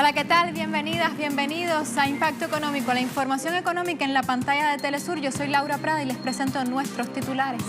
Hola, ¿qué tal? Bienvenidas, bienvenidos a Impacto Económico, la información económica en la pantalla de Telesur. Yo soy Laura Prada y les presento nuestros titulares.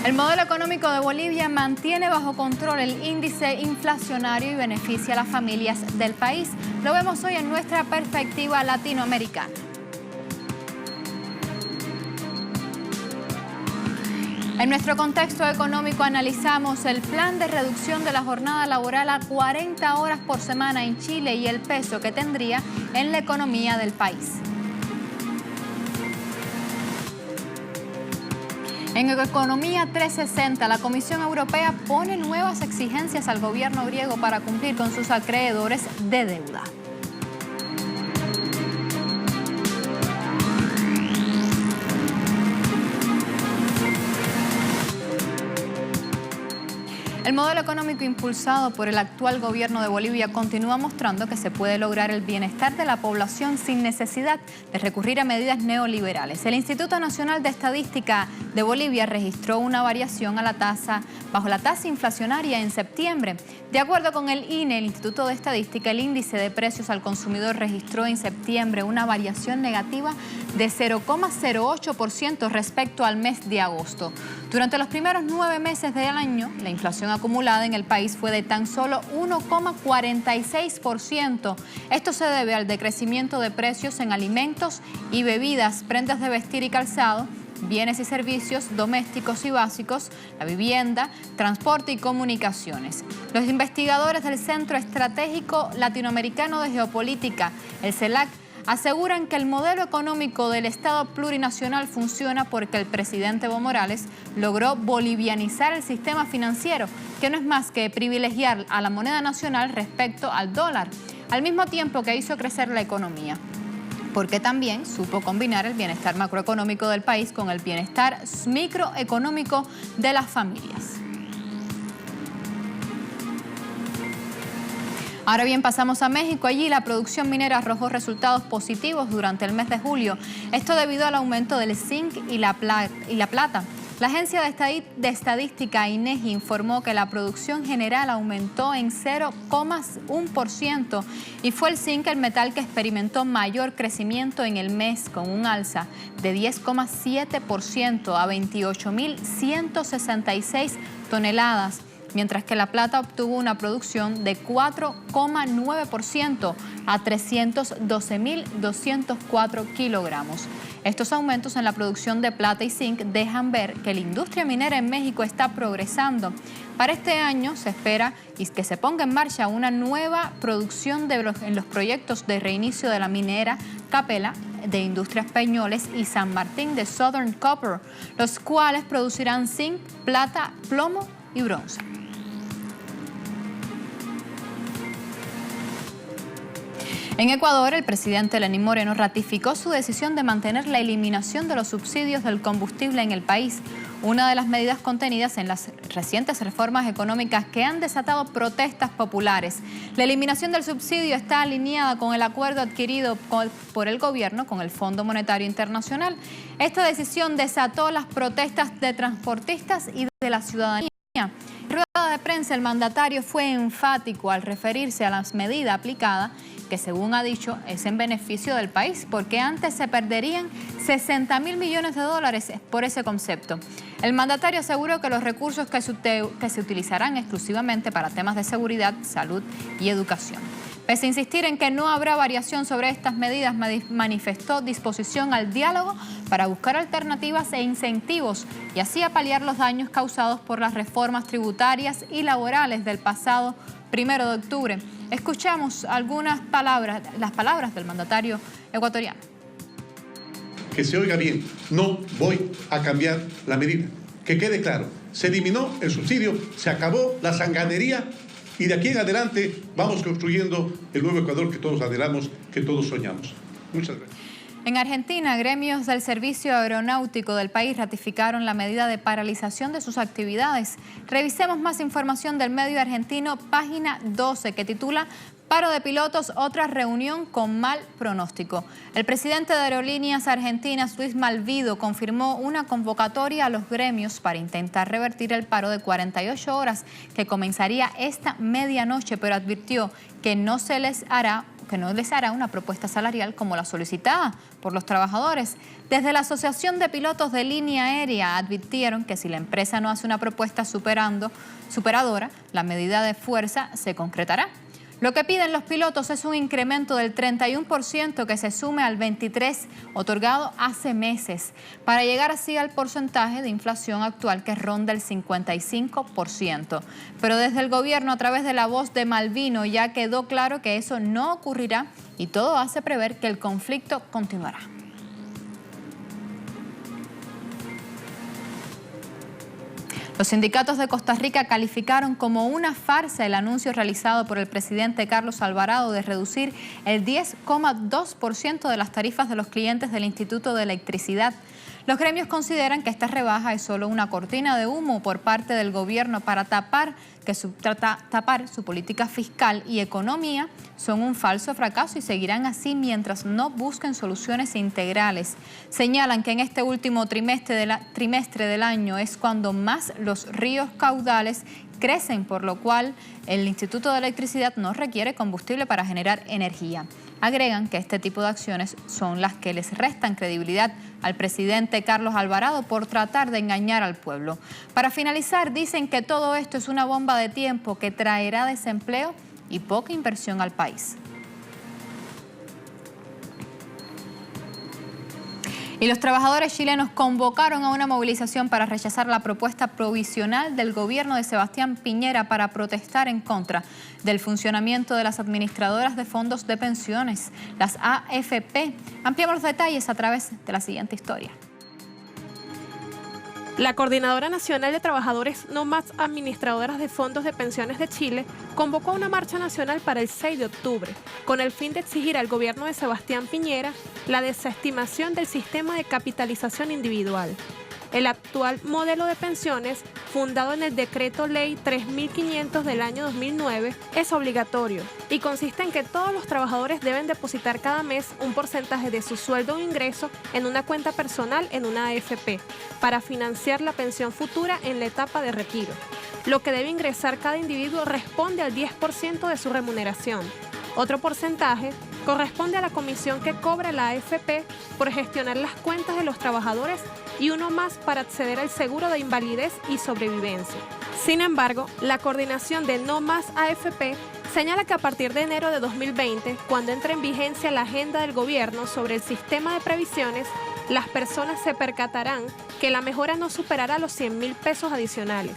El modelo económico de Bolivia mantiene bajo control el índice inflacionario y beneficia a las familias del país. Lo vemos hoy en nuestra perspectiva latinoamericana. En nuestro contexto económico analizamos el plan de reducción de la jornada laboral a 40 horas por semana en Chile y el peso que tendría en la economía del país. En Economía 360, la Comisión Europea pone nuevas exigencias al gobierno griego para cumplir con sus acreedores de deuda. El modelo económico impulsado por el actual gobierno de Bolivia continúa mostrando que se puede lograr el bienestar de la población sin necesidad de recurrir a medidas neoliberales. El Instituto Nacional de Estadística de Bolivia registró una variación bajo la tasa inflacionaria en septiembre. De acuerdo con el INE, el Instituto de Estadística, el índice de precios al consumidor registró en septiembre una variación negativa de 0,08% respecto al mes de agosto. Durante los primeros 9 meses del año, la inflación acumulada en el país fue de tan solo 1,46%. Esto se debe al decrecimiento de precios en alimentos y bebidas, prendas de vestir y calzado, bienes y servicios domésticos y básicos, la vivienda, transporte y comunicaciones. Los investigadores del Centro Estratégico Latinoamericano de Geopolítica, el CELAC, aseguran que el modelo económico del Estado plurinacional funciona porque el presidente Evo Morales logró bolivianizar el sistema financiero, que no es más que privilegiar a la moneda nacional respecto al dólar, al mismo tiempo que hizo crecer la economía, porque también supo combinar el bienestar macroeconómico del país con el bienestar microeconómico de las familias. Ahora bien, pasamos a México. Allí la producción minera arrojó resultados positivos durante el mes de julio. Esto debido al aumento del zinc y la plata. La agencia de estadística INEGI informó que la producción general aumentó en 0,1% y fue el zinc el metal que experimentó mayor crecimiento en el mes, con un alza de 10,7% a 28.166 toneladas. Mientras que la plata obtuvo una producción de 4,9% a 312.204 kilogramos. Estos aumentos en la producción de plata y zinc dejan ver que la industria minera en México está progresando. Para este año se espera que se ponga en marcha una nueva producción en los proyectos de reinicio de la minera Capela de Industrias Peñoles y San Martín de Southern Copper, los cuales producirán zinc, plata, plomo y bronce. En Ecuador, el presidente Lenín Moreno ratificó su decisión de mantener la eliminación de los subsidios del combustible en el país, una de las medidas contenidas en las recientes reformas económicas que han desatado protestas populares. La eliminación del subsidio está alineada con el acuerdo adquirido por el gobierno con el Fondo Monetario Internacional. Esta decisión desató las protestas de transportistas y de la ciudadanía. En rueda de prensa, el mandatario fue enfático al referirse a las medidas aplicadas, que según ha dicho es en beneficio del país, porque antes se perderían 60.000 millones de dólares por ese concepto. El mandatario aseguró que los recursos que se utilizarán exclusivamente para temas de seguridad, salud y educación. Pese a insistir en que no habrá variación sobre estas medidas, manifestó disposición al diálogo para buscar alternativas e incentivos y así paliar los daños causados por las reformas tributarias y laborales del pasado 1 de octubre. Escuchamos las palabras del mandatario ecuatoriano. Que se oiga bien, no voy a cambiar la medida. Que quede claro, se eliminó el subsidio, se acabó la sanganería y de aquí en adelante vamos construyendo el nuevo Ecuador que todos anhelamos, que todos soñamos. Muchas gracias. En Argentina, gremios del servicio aeronáutico del país ratificaron la medida de paralización de sus actividades. Revisemos más información del medio argentino, página 12, que titula Paro de pilotos, otra reunión con mal pronóstico. El presidente de Aerolíneas Argentinas, Luis Malvido, confirmó una convocatoria a los gremios para intentar revertir el paro de 48 horas que comenzaría esta medianoche, pero advirtió que no les hará una propuesta salarial como la solicitada por los trabajadores. Desde la Asociación de Pilotos de Línea Aérea advirtieron que si la empresa no hace una propuesta superadora, la medida de fuerza se concretará. Lo que piden los pilotos es un incremento del 31% que se sume al 23% otorgado hace meses, para llegar así al porcentaje de inflación actual que ronda el 55%. Pero desde el gobierno, a través de la voz de Malvido, ya quedó claro que eso no ocurrirá y todo hace prever que el conflicto continuará. Los sindicatos de Costa Rica calificaron como una farsa el anuncio realizado por el presidente Carlos Alvarado de reducir el 10,2% de las tarifas de los clientes del Instituto de Electricidad. Los gremios consideran que esta rebaja es solo una cortina de humo por parte del gobierno para tapar su política fiscal y economía. Son un falso fracaso y seguirán así mientras no busquen soluciones integrales. Señalan que en este último trimestre del año es cuando más los ríos caudales crecen, por lo cual el Instituto de Electricidad no requiere combustible para generar energía. Agregan que este tipo de acciones son las que les restan credibilidad al presidente Carlos Alvarado por tratar de engañar al pueblo. Para finalizar, dicen que todo esto es una bomba de tiempo que traerá desempleo y poca inversión al país. Y los trabajadores chilenos convocaron a una movilización para rechazar la propuesta provisional del gobierno de Sebastián Piñera para protestar en contra del funcionamiento de las administradoras de fondos de pensiones, las AFP. Ampliamos los detalles a través de la siguiente historia. La Coordinadora Nacional de Trabajadores No Más Administradoras de Fondos de Pensiones de Chile convocó una marcha nacional para el 6 de octubre, con el fin de exigir al gobierno de Sebastián Piñera la desestimación del sistema de capitalización individual. El actual modelo de pensiones, fundado en el Decreto Ley 3500 del año 2009, es obligatorio y consiste en que todos los trabajadores deben depositar cada mes un porcentaje de su sueldo o ingreso en una cuenta personal en una AFP para financiar la pensión futura en la etapa de retiro. Lo que debe ingresar cada individuo responde al 10% de su remuneración. Otro porcentaje corresponde a la comisión que cobra la AFP por gestionar las cuentas de los trabajadores y uno más para acceder al seguro de invalidez y sobrevivencia. Sin embargo, la coordinación de No Más AFP señala que a partir de enero de 2020, cuando entre en vigencia la agenda del gobierno sobre el sistema de previsiones, las personas se percatarán que la mejora no superará los 100.000 pesos adicionales.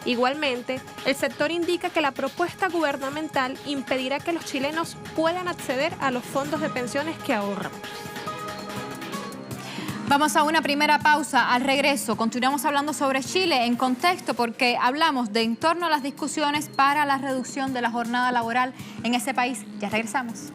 Igualmente, el sector indica que la propuesta gubernamental impedirá que los chilenos puedan acceder a los fondos de pensiones que ahorran. Vamos a una primera pausa. Al regreso continuamos hablando sobre Chile en contexto porque hablamos de en torno a las discusiones para la reducción de la jornada laboral en ese país. Ya regresamos.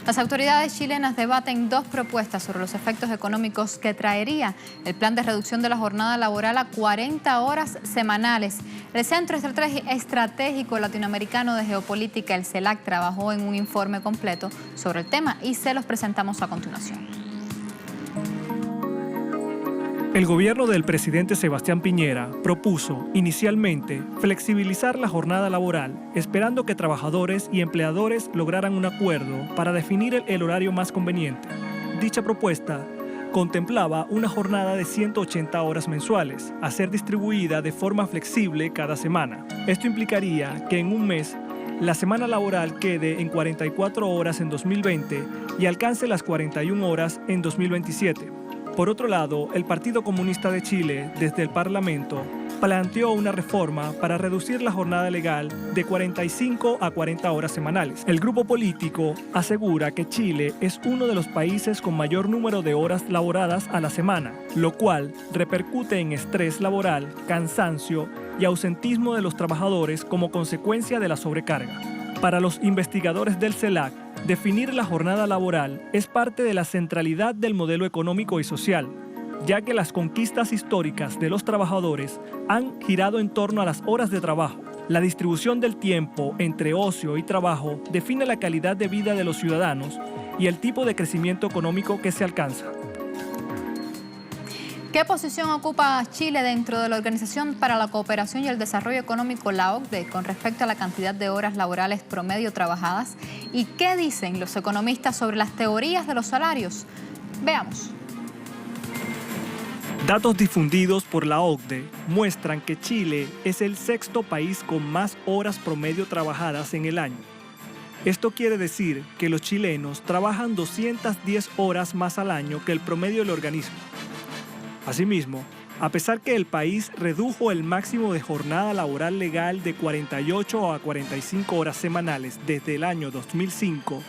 Las autoridades chilenas debaten dos propuestas sobre los efectos económicos que traería el plan de reducción de la jornada laboral a 40 horas semanales. El Centro Estratégico Latinoamericano de Geopolítica, el CELAC, trabajó en un informe completo sobre el tema y se los presentamos a continuación. El gobierno del presidente Sebastián Piñera propuso inicialmente flexibilizar la jornada laboral, esperando que trabajadores y empleadores lograran un acuerdo para definir el horario más conveniente. Dicha propuesta contemplaba una jornada de 180 horas mensuales, a ser distribuida de forma flexible cada semana. Esto implicaría que en un mes la semana laboral quede en 44 horas en 2020 y alcance las 41 horas en 2027. Por otro lado, el Partido Comunista de Chile, desde el Parlamento, planteó una reforma para reducir la jornada legal de 45 a 40 horas semanales. El grupo político asegura que Chile es uno de los países con mayor número de horas laboradas a la semana, lo cual repercute en estrés laboral, cansancio y ausentismo de los trabajadores como consecuencia de la sobrecarga. Para los investigadores del CELAC, definir la jornada laboral es parte de la centralidad del modelo económico y social, ya que las conquistas históricas de los trabajadores han girado en torno a las horas de trabajo. La distribución del tiempo entre ocio y trabajo define la calidad de vida de los ciudadanos y el tipo de crecimiento económico que se alcanza. ¿Qué posición ocupa Chile dentro de la Organización para la Cooperación y el Desarrollo Económico, la OCDE, con respecto a la cantidad de horas laborales promedio trabajadas? ¿Y qué dicen los economistas sobre las teorías de los salarios? Veamos. Datos difundidos por la OCDE muestran que Chile es el sexto país con más horas promedio trabajadas en el año. Esto quiere decir que los chilenos trabajan 210 horas más al año que el promedio del organismo. Asimismo, a pesar que el país redujo el máximo de jornada laboral legal de 48 a 45 horas semanales desde el año 2005,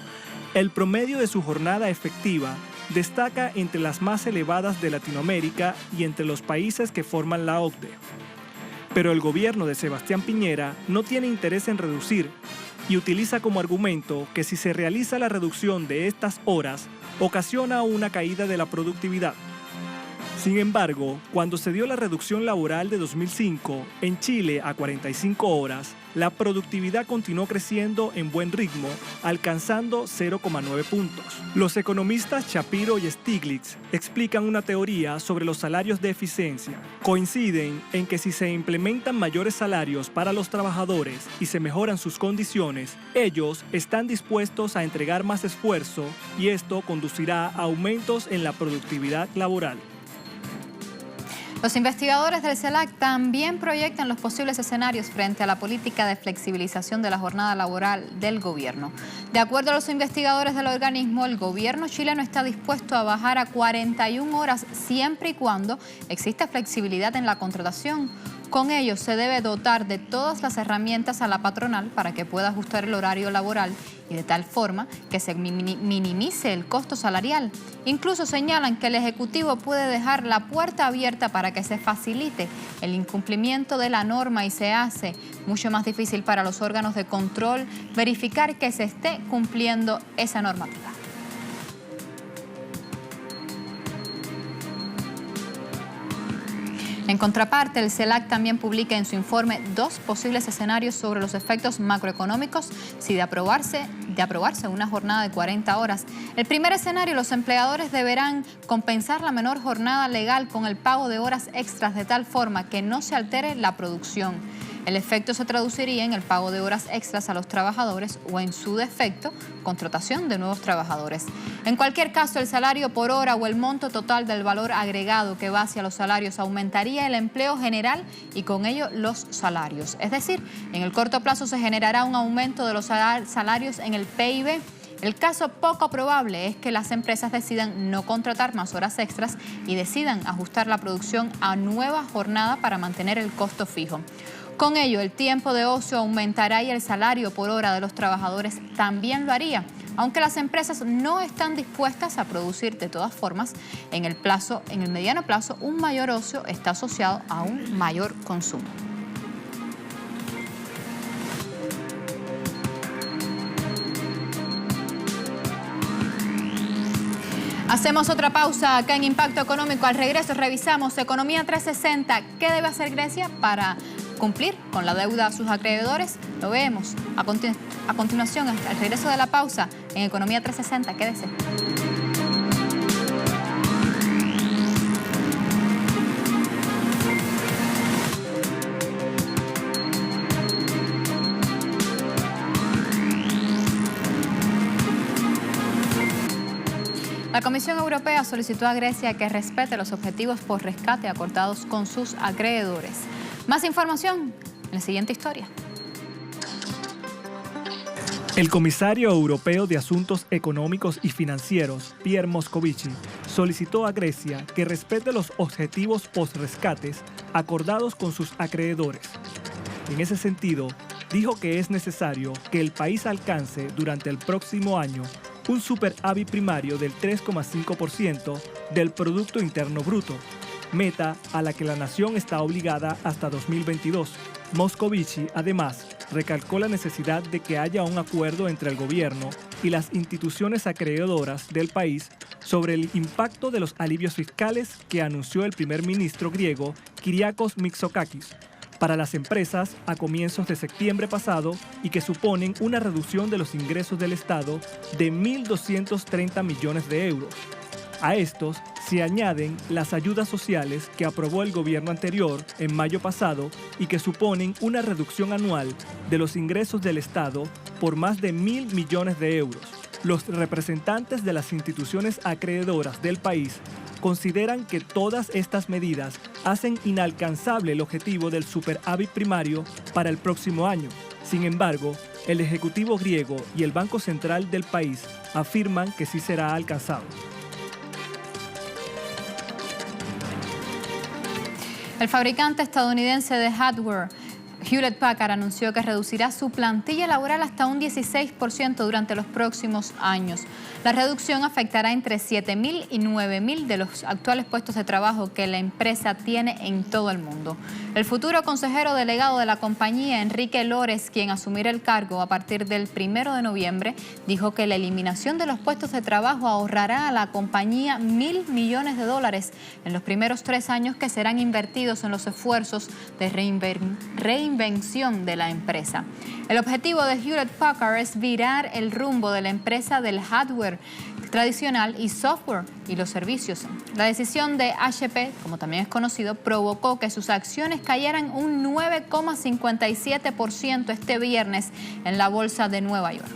el promedio de su jornada efectiva destaca entre las más elevadas de Latinoamérica y entre los países que forman la OCDE. Pero el gobierno de Sebastián Piñera no tiene interés en reducir y utiliza como argumento que si se realiza la reducción de estas horas, ocasiona una caída de la productividad. Sin embargo, cuando se dio la reducción laboral de 2005 en Chile a 45 horas, la productividad continuó creciendo en buen ritmo, alcanzando 0,9 puntos. Los economistas Shapiro y Stiglitz explican una teoría sobre los salarios de eficiencia. Coinciden en que si se implementan mayores salarios para los trabajadores y se mejoran sus condiciones, ellos están dispuestos a entregar más esfuerzo y esto conducirá a aumentos en la productividad laboral. Los investigadores del CELAC también proyectan los posibles escenarios frente a la política de flexibilización de la jornada laboral del gobierno. De acuerdo a los investigadores del organismo, el gobierno chileno está dispuesto a bajar a 41 horas siempre y cuando exista flexibilidad en la contratación. Con ello, se debe dotar de todas las herramientas a la patronal para que pueda ajustar el horario laboral y de tal forma que se minimice el costo salarial. Incluso señalan que el Ejecutivo puede dejar la puerta abierta para que se facilite el incumplimiento de la norma y se hace mucho más difícil para los órganos de control verificar que se esté cumpliendo esa normativa. En contraparte, el CELAC también publica en su informe 2 posibles escenarios sobre los efectos macroeconómicos si de aprobarse una jornada de 40 horas. El primer escenario, los empleadores deberán compensar la menor jornada legal con el pago de horas extras de tal forma que no se altere la producción. El efecto se traduciría en el pago de horas extras a los trabajadores o, en su defecto, contratación de nuevos trabajadores. En cualquier caso, el salario por hora o el monto total del valor agregado que va hacia los salarios aumentaría el empleo general y con ello los salarios. Es decir, en el corto plazo se generará un aumento de los salarios en el PIB. El caso poco probable es que las empresas decidan no contratar más horas extras y decidan ajustar la producción a nueva jornada para mantener el costo fijo. Con ello, el tiempo de ocio aumentará y el salario por hora de los trabajadores también lo haría, aunque las empresas no están dispuestas a producir de todas formas. En el mediano plazo, un mayor ocio está asociado a un mayor consumo. Hacemos otra pausa acá en Impacto Económico. Al regreso revisamos Economía 360. ¿Qué debe hacer Grecia para cumplir con la deuda a sus acreedores? Lo vemos a continuación, al regreso de la pausa en Economía 360. Quédese. La Comisión Europea solicitó a Grecia que respete los objetivos por rescate acordados con sus acreedores. Más información en la siguiente historia. El comisario europeo de Asuntos Económicos y Financieros, Pierre Moscovici, solicitó a Grecia que respete los objetivos post-rescates acordados con sus acreedores. En ese sentido, dijo que es necesario que el país alcance durante el próximo año un superávit primario del 3,5% del Producto Interno Bruto, meta a la que la nación está obligada hasta 2022. Moscovici, además, recalcó la necesidad de que haya un acuerdo entre el gobierno y las instituciones acreedoras del país sobre el impacto de los alivios fiscales que anunció el primer ministro griego Kyriakos Mitsotakis para las empresas a comienzos de septiembre pasado y que suponen una reducción de los ingresos del Estado de 1.230 millones de euros. A estos se añaden las ayudas sociales que aprobó el gobierno anterior en mayo pasado y que suponen una reducción anual de los ingresos del Estado por más de 1.000 millones de euros. Los representantes de las instituciones acreedoras del país consideran que todas estas medidas hacen inalcanzable el objetivo del superávit primario para el próximo año. Sin embargo, el Ejecutivo griego y el Banco Central del país afirman que sí será alcanzado. El fabricante estadounidense de hardware, Hewlett Packard, anunció que reducirá su plantilla laboral hasta un 16% durante los próximos años. La reducción afectará entre 7.000 y 9.000 de los actuales puestos de trabajo que la empresa tiene en todo el mundo. El futuro consejero delegado de la compañía, Enrique Lores, quien asumirá el cargo a partir del 1 de noviembre, dijo que la eliminación de los puestos de trabajo ahorrará a la compañía $1.000 millones en los primeros 3 años que serán invertidos en los esfuerzos de reinvención de la empresa. El objetivo de Hewlett Packard es virar el rumbo de la empresa del hardware tradicional y software y los servicios. La decisión de HP, como también es conocido, provocó que sus acciones cayeran un 9,57% este viernes en la bolsa de Nueva York.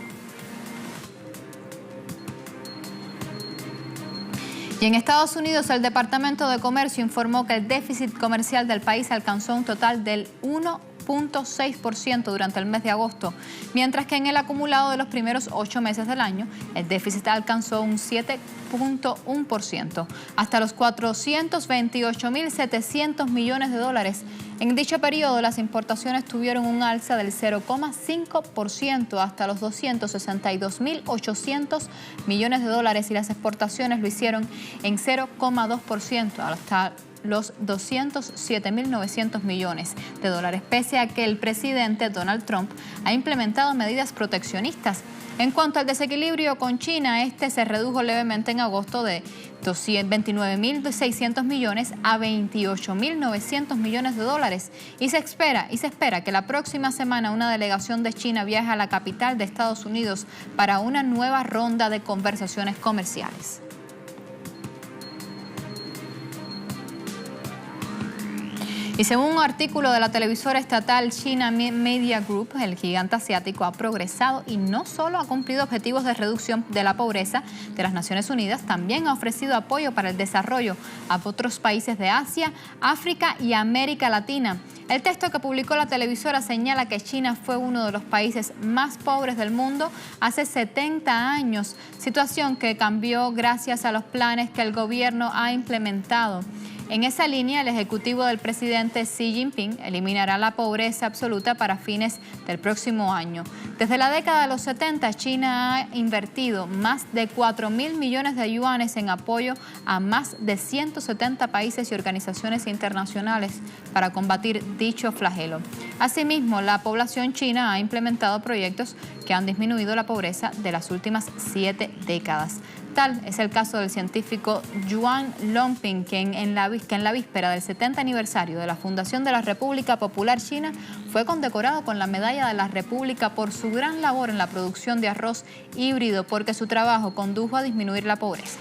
Y en Estados Unidos, el Departamento de Comercio informó que el déficit comercial del país alcanzó un total del 1,6% durante el mes de agosto, mientras que en el acumulado de los primeros 8 meses del año, el déficit alcanzó un 7,1%, hasta los $428.700 millones. En dicho periodo, las importaciones tuvieron un alza del 0,5% hasta los $262.800 millones y las exportaciones lo hicieron en 0,2% hasta los $207.900 millones, pese a que el presidente Donald Trump ha implementado medidas proteccionistas. En cuanto al desequilibrio con China, este se redujo levemente en agosto de 29.600 millones a 28.900 millones y se espera que la próxima semana una delegación de China viaje a la capital de Estados Unidos para una nueva ronda de conversaciones comerciales. Y según un artículo de la televisora estatal China Media Group, el gigante asiático ha progresado y no solo ha cumplido objetivos de reducción de la pobreza de las Naciones Unidas, también ha ofrecido apoyo para el desarrollo a otros países de Asia, África y América Latina. El texto que publicó la televisora señala que China fue uno de los países más pobres del mundo hace 70 años, situación que cambió gracias a los planes que el gobierno ha implementado. En esa línea, el ejecutivo del presidente Xi Jinping eliminará la pobreza absoluta para fines del próximo año. Desde la década de los 70, China ha invertido más de 4.000 millones de yuanes en apoyo a más de 170 países y organizaciones internacionales para combatir dicho flagelo. Asimismo, la población china ha implementado proyectos que han disminuido la pobreza de las últimas 7 décadas. Tal es el caso del científico Yuan Longping, que en la víspera del 70 aniversario de la fundación de la República Popular China fue condecorado con la Medalla de la República por su gran labor en la producción de arroz híbrido, porque su trabajo condujo a disminuir la pobreza.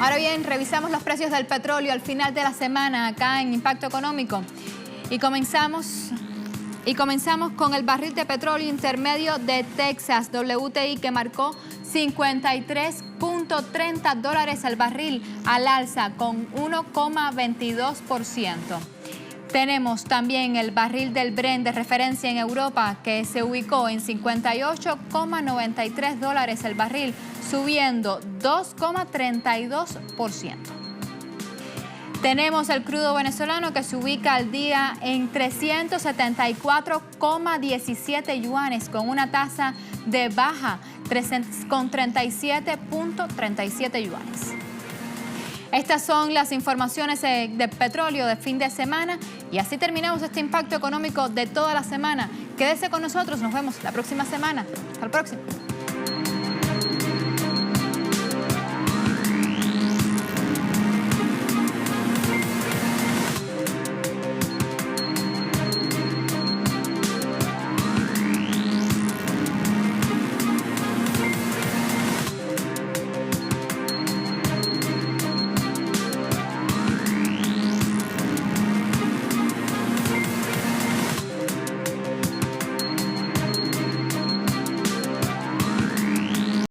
Ahora bien, revisamos los precios del petróleo al final de la semana acá en Impacto Económico y comenzamos con el barril de petróleo intermedio de Texas WTI, que marcó 53.5 $1.30 el barril, al alza con 1,22%. Tenemos también el barril del Brent de referencia en Europa, que se ubicó en $58,93 el barril, subiendo 2,32%. Tenemos el crudo venezolano, que se ubica al día en 374,17 yuanes, con una tasa de baja con 37,37 yuanes. Estas son las informaciones de petróleo de fin de semana y así terminamos este impacto económico de toda la semana. Quédese con nosotros, nos vemos la próxima semana. Hasta el próximo.